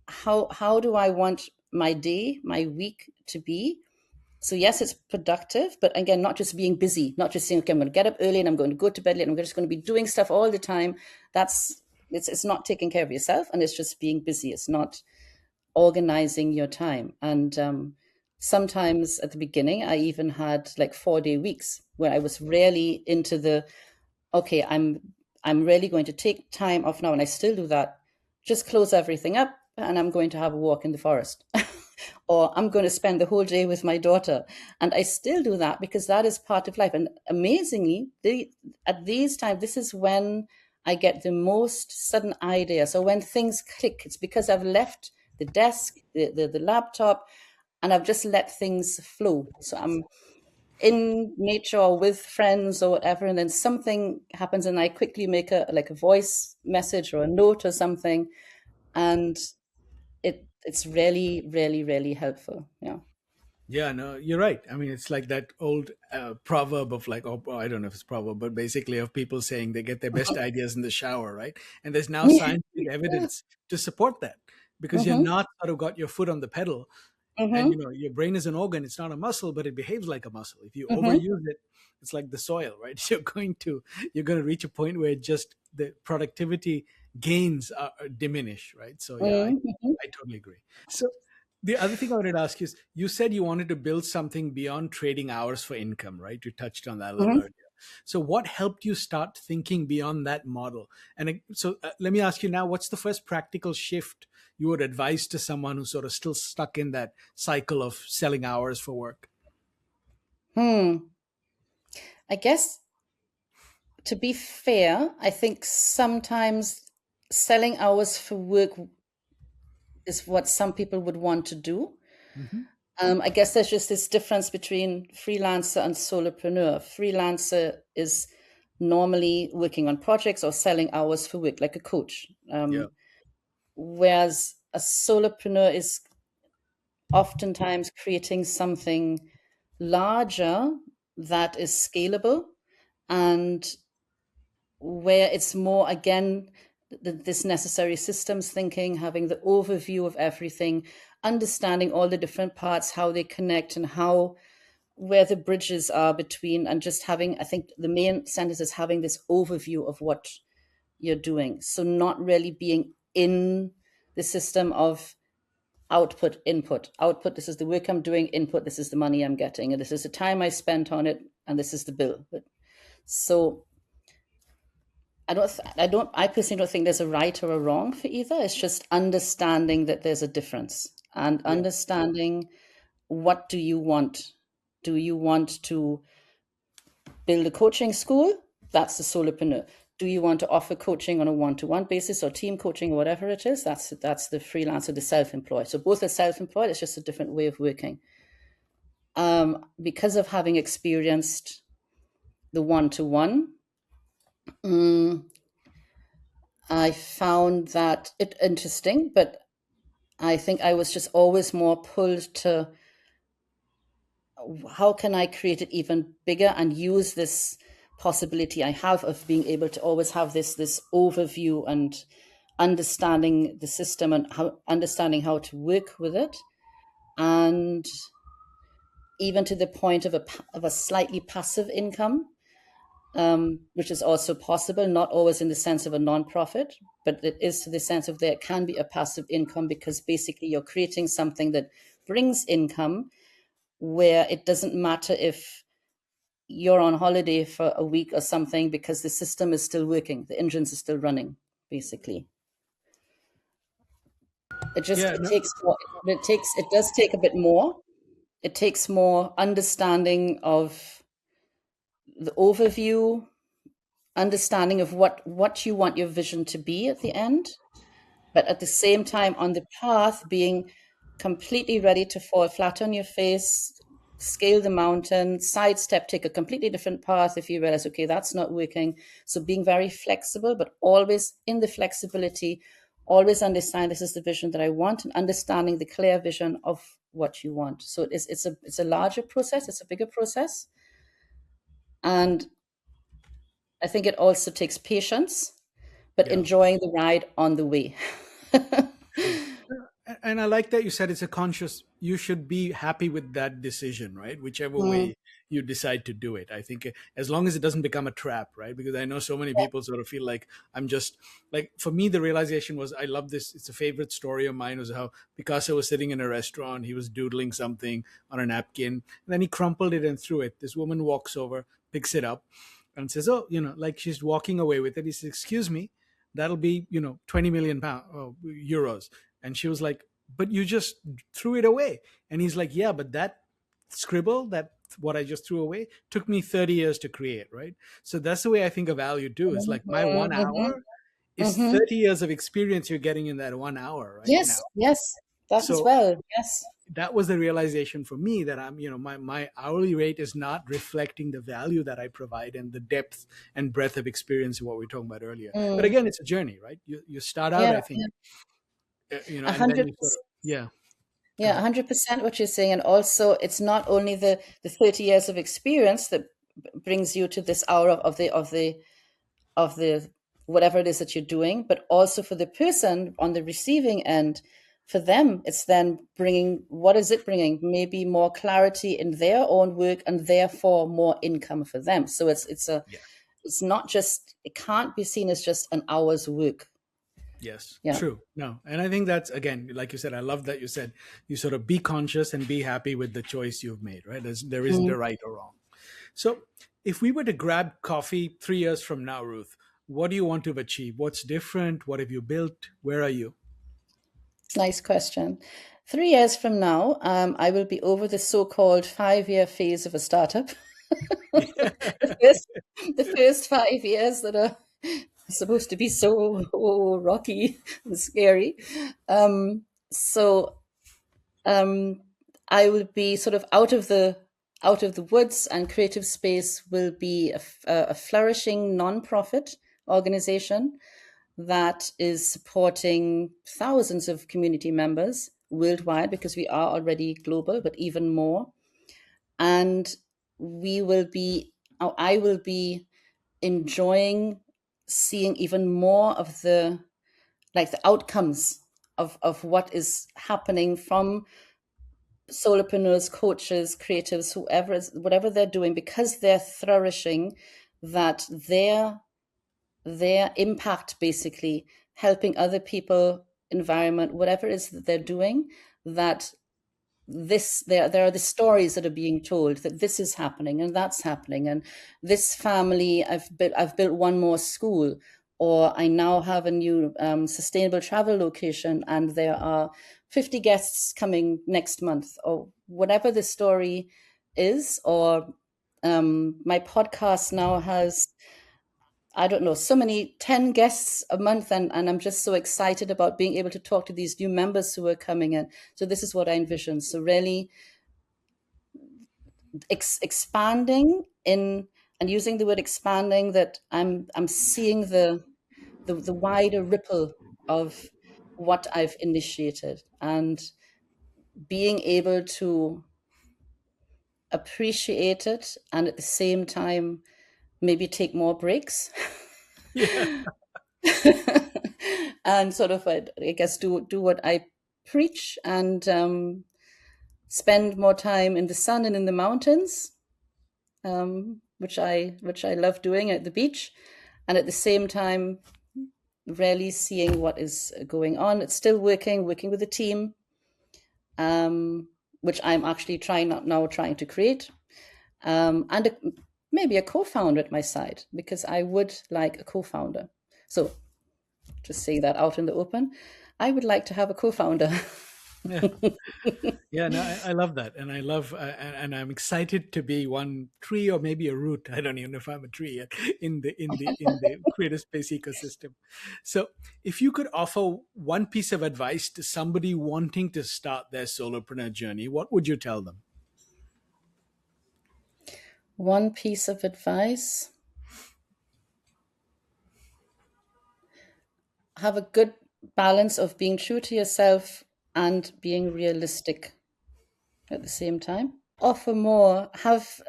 How do I want my day, my week to be? So yes, it's productive, but again, not just being busy, not just saying, okay, I'm going to get up early and I'm going to go to bed late. I'm just going to be doing stuff all the time. It's not taking care of yourself, and it's just being busy. It's not organizing your time. And sometimes at the beginning, I even had like 4-day weeks where I was really into okay, I'm really going to take time off now, and I still do that. Just close everything up, and I'm going to have a walk in the forest. Or I'm going to spend the whole day with my daughter. And I still do that because that is part of life. And amazingly, at these times, this is when I get the most sudden ideas. So when things click, it's because I've left the desk, the laptop, and I've just let things flow. So I'm in nature or with friends or whatever, and then something happens, and I quickly make a voice message or a note or something, and it's really, really, really helpful. Yeah. Yeah, no, you're right. I mean, it's like that old proverb of like, oh, I don't know if it's proverb, but basically of people saying they get their best ideas in the shower, right? And there's now scientific Yeah. evidence to support that because you're Mm-hmm. not sort of got your foot on the pedal. And Mm-hmm. your brain is an organ, it's not a muscle, but it behaves like a muscle. If you Mm-hmm. overuse it, it's like the soil, right? You're going to reach a point where just the productivity gains diminish, right? So yeah, Mm-hmm. I totally agree. So the other thing I wanted to ask is, you said you wanted to build something beyond trading hours for income, right? You touched on that a little Mm-hmm. earlier. So what helped you start thinking beyond that model? And let me ask you now, what's the first practical shift you would advise to someone who's sort of still stuck in that cycle of selling hours for work? Hmm. I guess, to be fair, I think sometimes selling hours for work is what some people would want to do. Hmm. I guess there's just this difference between freelancer and solopreneur. Freelancer is normally working on projects or selling hours for work, like a coach. Yeah. Whereas a solopreneur is oftentimes creating something larger that is scalable, and where it's more, again, this necessary systems thinking, having the overview of everything, understanding all the different parts, how they connect, and how where the bridges are between, and just having, I think the main sentence is having this overview of what you're doing. So not really being in the system of output, input, output. This is the work I'm doing, input. This is the money I'm getting, and this is the time I spent on it, and this is the bill. So I personally don't think there's a right or a wrong for either. It's just understanding that there's a difference, and Yeah. understanding, what do you want? Do you want to build a coaching school? That's the solopreneur. Do you want to offer coaching on a one-to-one basis or team coaching or whatever it is? That's the freelancer, the self-employed. So both are self-employed. It's just a different way of working. Because of having experienced the one-to-one, I found that it interesting, but I think I was just always more pulled to, how can I create it even bigger and use this possibility I have of being able to always have this overview and understanding the system, and understanding how to work with it, and even to the point of a slightly passive income, which is also possible, not always in the sense of a nonprofit, but it is to the sense of there can be a passive income, because basically you're creating something that brings income, where it doesn't matter if you're on holiday for a week or something, because the system is still working, the engines are still running, basically. Yeah. It No, takes more, it does take a bit more. It takes more understanding of the overview, understanding of what you want your vision to be at the end, but at the same time on the path being completely ready to fall flat on your face, scale the mountain, sidestep, take a completely different path if you realize, okay, that's not working. So being very flexible, but always in the flexibility, always understand this is the vision that I want, and understanding the clear vision of what you want. So it's a larger process, it's a bigger process. And I think it also takes patience, but Yeah. enjoying the ride on the way. True. And I like that you said it's a conscious, you should be happy with that decision, right? Whichever Mm, way you decide to do it. I think as long as it doesn't become a trap, right? Because I know so many people sort of feel like I'm just like, for me, the realization was, I love this. It's a favorite story of mine, was how Picasso was sitting in a restaurant. He was doodling something on a napkin, and then he crumpled it and threw it. This woman walks over, picks it up, and says, oh, like she's walking away with it. He says, excuse me, that'll be 20 million euros. And she was like, but you just threw it away. And he's like, yeah, but that scribble, that what I just threw away, took me 30 years to create, right? So that's the way I think of value too. It's like my one mhm, hour is mhm. 30 years of experience you're getting in that 1 hour right now. Yes, yes, that as So well. Yes. that was the realization for me, that I'm, my hourly rate is not reflecting the value that I provide and the depth and breadth of experience of what we were talking about earlier. But Mm, again, it's a journey, right? You start out, yeah, I think, yeah. and then 100%. you sort of, yeah, go Yeah, ahead. 100% what you're saying. And also, it's not only the 30 years of experience that brings you to this hour of the whatever it is that you're doing, but also for the person on the receiving end, for them, it's then bringing, what is it bringing? Maybe more clarity in their own work, and therefore more income for them. So Yeah. it's not just, it can't be seen as just an hour's work. Yes, Yeah. true. No, and I think that's, again, like you said, I love that you said you sort of be conscious and be happy with the choice you've made, right? There isn't Mm. a right or wrong. So, if we were to grab coffee 3 years from now, Ruth, what do you want to achieve? What's different? What have you built? Where are you? Nice question. 3 years from now, I will be over the so-called 5-year phase of a startup. the first, the first 5 years that are supposed to be so rocky and scary. So I will be sort of out of the woods, and creative space will be a flourishing nonprofit organization that is supporting thousands of community members worldwide, because we are already global, but even more. And we will be, I will be enjoying seeing even more of the outcomes of what is happening from solopreneurs, coaches, creatives, whatever they're doing, because they're flourishing, that their impact, basically helping other people, environment, whatever it is that they're doing, that there are the stories that are being told, that this is happening and that's happening, and this family, I've built one more school, or I now have a new sustainable travel location, and there are 50 guests coming next month, or whatever the story is. Or my podcast now has, I don't know, so many 10 guests a month, and I'm just so excited about being able to talk to these new members who are coming in. So this is what I envision. So really expanding in, and using the word expanding, that I'm seeing the wider ripple of what I've initiated, and being able to appreciate it, and at the same time maybe take more breaks. Yeah. And sort of, I guess, do what I preach, and spend more time in the sun and in the mountains, which I love doing, at the beach, and at the same time really seeing what is going on. It's still working with a team, which I'm actually trying to create, and maybe a co-founder at my side, because I would like a co-founder. So just saying that out in the open, I would like to have a co-founder. Yeah. Yeah, no, I love that, and I love, and I'm excited to be one tree or maybe a root. I don't even know if I'm a tree yet in the creative space ecosystem. So, if you could offer one piece of advice to somebody wanting to start their solopreneur journey, what would you tell them? One piece of advice: have a good balance of being true to yourself and being realistic at the same time. Offer more. Have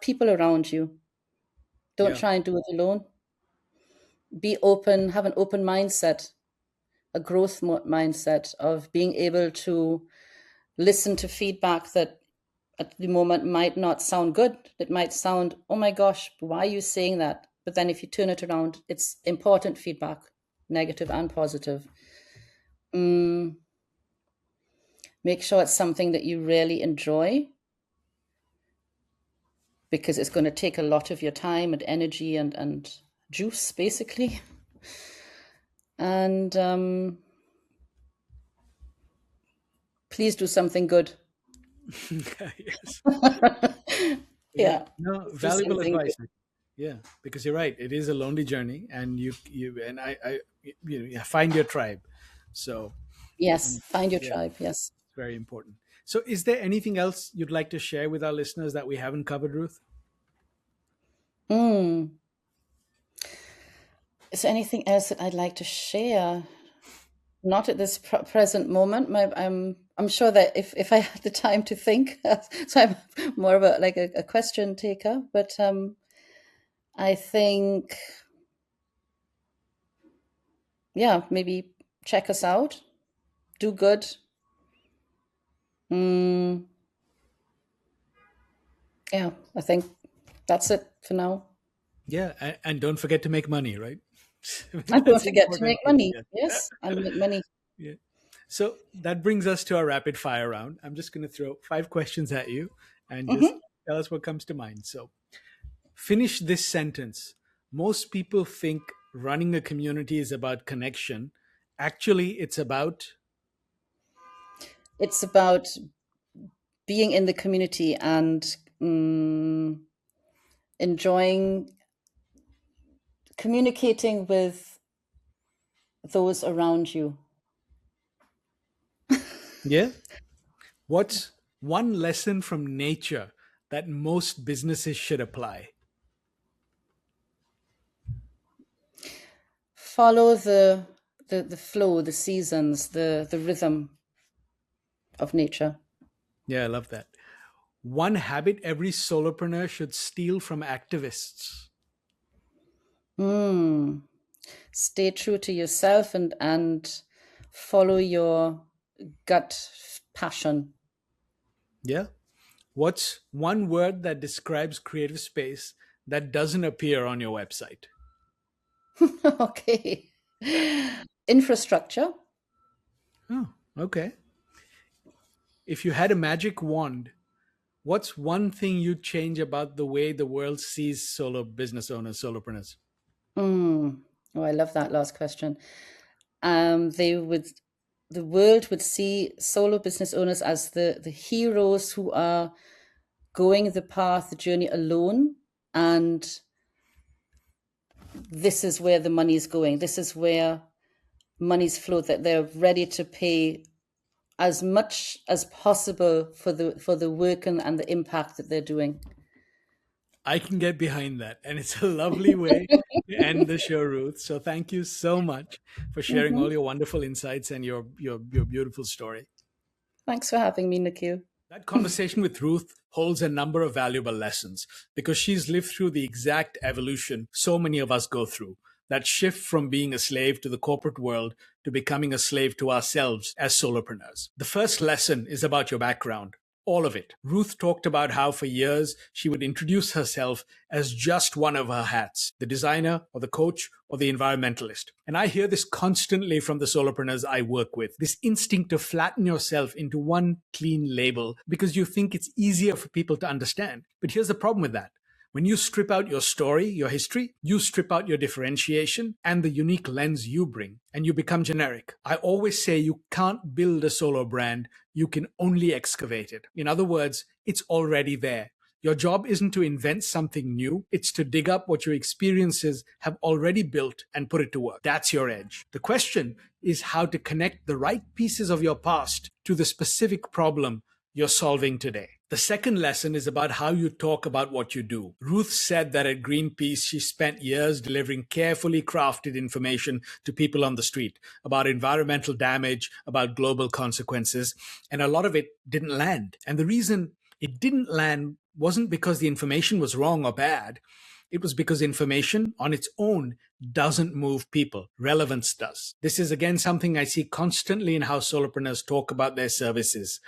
people around you. Don't Yeah. try and do it alone. Be open. Have an open mindset, a growth mindset of being able to listen to feedback that at the moment might not sound good. It might sound, oh my gosh, why are you saying that? But then if you turn it around, it's important feedback, negative and positive. Mm, make sure it's something that you really enjoy, because it's going to take a lot of your time and energy and juice, basically. And please do something good. Yes. Yeah. Yeah, No, do valuable something good. advice. Yeah, because you're right. It is a lonely journey, and you find your tribe. So, Yes, and find your yeah, tribe. Yes. it's very important. So, is there anything else you'd like to share with our listeners that we haven't covered, Ruth? Mm. Is there anything else that I'd like to share? Not at this present moment. I'm sure that if I had the time to think, so I'm more of a question taker. But I think, yeah, maybe check us out, do good. Mm, yeah, I think that's it for now. Yeah, and don't forget to make money, right? And don't That's forget to make important too. money. Yeah. Yes, and make money. Yeah. So that brings us to our rapid fire round. I'm just going to throw 5 questions at you and just Hmm. tell us what comes to mind. So, finish this sentence. Most people think running a community is about connection. Actually, it's about. It's about being in the community and enjoying communicating with those around you. Yeah. What's one lesson from nature that most businesses should apply? Follow the flow, the seasons, the rhythm of nature. Yeah, I love that. One habit every solopreneur should steal from activists. Mm. Stay true to yourself and follow your gut passion. Yeah. What's one word that describes creative space that doesn't appear on your website? Okay. Infrastructure. Oh, okay. If you had a magic wand, what's one thing you'd change about the way the world sees solo business owners, solopreneurs? Mm. Oh, I love that last question. They would, the world would see solo business owners as the heroes who are going the path, the journey alone, and this is where the money is going. This is where money's flow. That they're ready to pay as much as possible for the work and the impact that they're doing. I can get behind that. And it's a lovely way to end the show, Ruth. So thank you so much for sharing Hmm. all your wonderful insights and your beautiful story. Thanks for having me, Nikhil. That conversation with Ruth holds a number of valuable lessons because she's lived through the exact evolution so many of us go through. That shift from being a slave to the corporate world to becoming a slave to ourselves as solopreneurs. The first lesson is about your background. All of it. Ruth talked about how for years she would introduce herself as just one of her hats, the designer or the coach or the environmentalist. And I hear this constantly from the solopreneurs I work with, this instinct to flatten yourself into one clean label because you think it's easier for people to understand. But here's the problem with that. When you strip out your story, your history, you strip out your differentiation and the unique lens you bring, and you become generic. I always say you can't build a solo brand, you can only excavate it. In other words, it's already there. Your job isn't to invent something new, it's to dig up what your experiences have already built and put it to work. That's your edge. The question is how to connect the right pieces of your past to the specific problem you're solving today. The second lesson is about how you talk about what you do. Ruth said that at Greenpeace, she spent years delivering carefully crafted information to people on the street about environmental damage, about global consequences, and a lot of it didn't land. And the reason it didn't land wasn't because the information was wrong or bad. It was because information on its own doesn't move people. Relevance does. This is again something I see constantly in how solopreneurs talk about their services.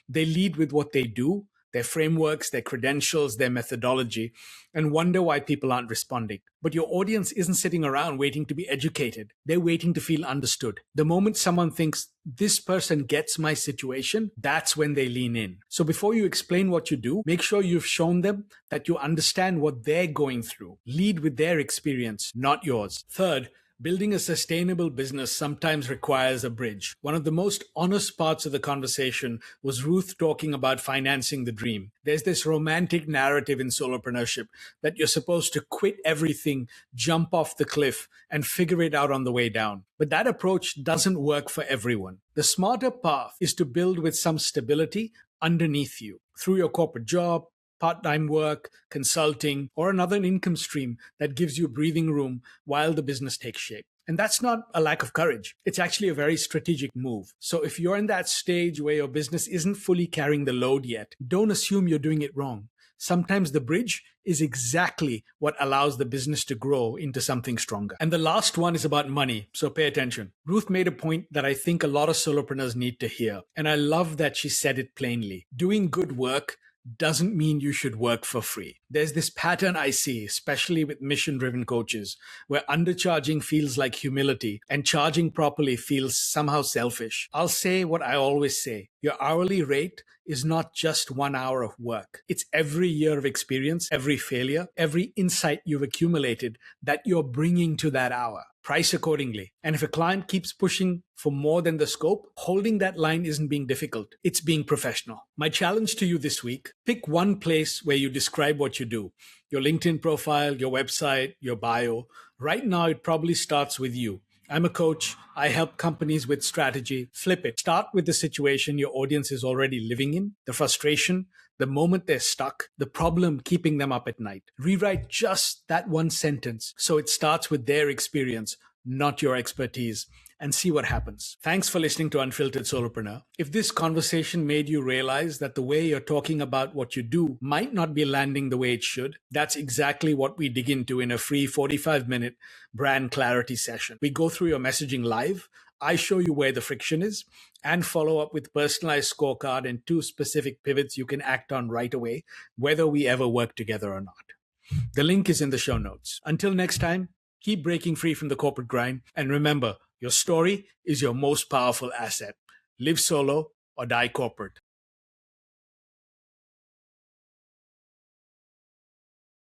They lead with what they do, their frameworks, their credentials, their methodology, and wonder why people aren't responding. But your audience isn't sitting around waiting to be educated. They're waiting to feel understood. The moment someone thinks, this person gets my situation, that's when they lean in. So before you explain what you do, make sure you've shown them that you understand what they're going through. Lead with their experience, not yours. Third, building a sustainable business sometimes requires a bridge. One of the most honest parts of the conversation was Ruth talking about financing the dream. There's this romantic narrative in solopreneurship that you're supposed to quit everything, jump off the cliff, and figure it out on the way down. But that approach doesn't work for everyone. The smarter path is to build with some stability underneath you through your corporate job, part-time work, consulting, or another income stream that gives you breathing room while the business takes shape. And that's not a lack of courage. It's actually a very strategic move. So if you're in that stage where your business isn't fully carrying the load yet, don't assume you're doing it wrong. Sometimes the bridge is exactly what allows the business to grow into something stronger. And the last one is about money, so pay attention. Ruth made a point that I think a lot of solopreneurs need to hear, and I love that she said it plainly. Doing good work doesn't mean you should work for free. There's this pattern I see, especially with mission-driven coaches, where undercharging feels like humility and charging properly feels somehow selfish. I'll say what I always say. Your hourly rate is not just 1 hour of work. It's every year of experience, every failure, every insight you've accumulated that you're bringing to that hour. Price accordingly. And if a client keeps pushing for more than the scope, holding that line isn't being difficult. It's being professional. My challenge to you this week, pick one place where you describe what you do. Your LinkedIn profile, your website, your bio. Right now, it probably starts with you. I'm a coach. I help companies with strategy. Flip it. Start with the situation your audience is already living in, the frustration, the moment they're stuck, the problem keeping them up at night. Rewrite just that one sentence so it starts with their experience, not your expertise, and see what happens. Thanks for listening to Unfiltered Solopreneur. If this conversation made you realize that the way you're talking about what you do might not be landing the way it should, that's exactly what we dig into in a free 45-minute brand clarity session. We go through your messaging live. I show you where the friction is and follow up with personalized scorecard and 2 specific pivots you can act on right away, whether we ever work together or not. The link is in the show notes. Until next time, keep breaking free from the corporate grind. And remember, your story is your most powerful asset. Live solo or die corporate.